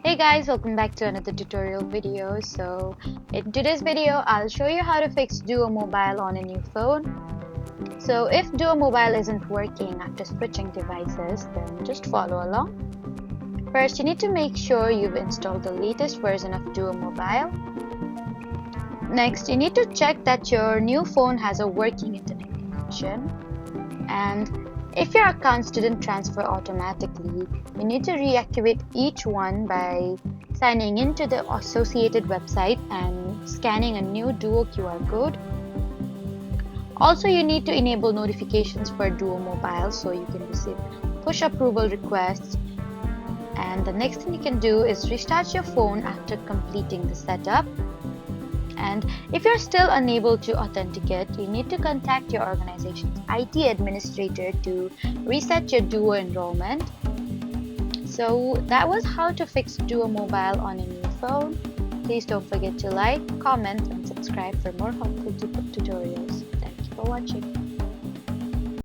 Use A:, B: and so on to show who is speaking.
A: Hey guys, welcome back to another tutorial video. So in today's video, I'll show you how to fix Duo Mobile on a new phone. So if Duo Mobile isn't working after switching devices, then just follow along. First, you need to make sure you've installed the latest version of Duo Mobile. Next, you need to check that your new phone has a working internet connection. And if your accounts didn't transfer automatically, you need to reactivate each one by signing into the associated website and scanning a new Duo QR code. Also, you need to enable notifications for Duo Mobile so you can receive push approval requests. And the next thing you can do is restart your phone after completing the setup. And if you're still unable to authenticate, you need to contact your organization's IT administrator to reset your Duo enrollment. So that was how to fix Duo Mobile on a new phone. Please don't forget to like, comment, and subscribe for more helpful tutorials. Thank you for watching.